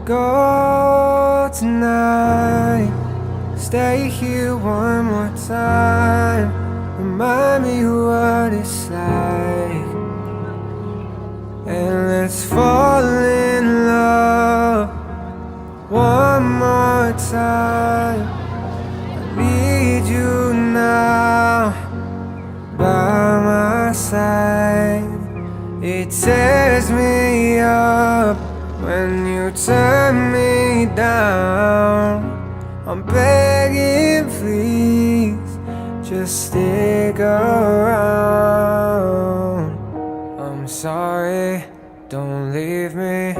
go tonight. Stay here one more time. Remind me what it's like. And let's fall in love one more time. I need you now by my side. It tears me up when you turn me down. I'm begging, please, just stick around. I'm sorry, don't leave me.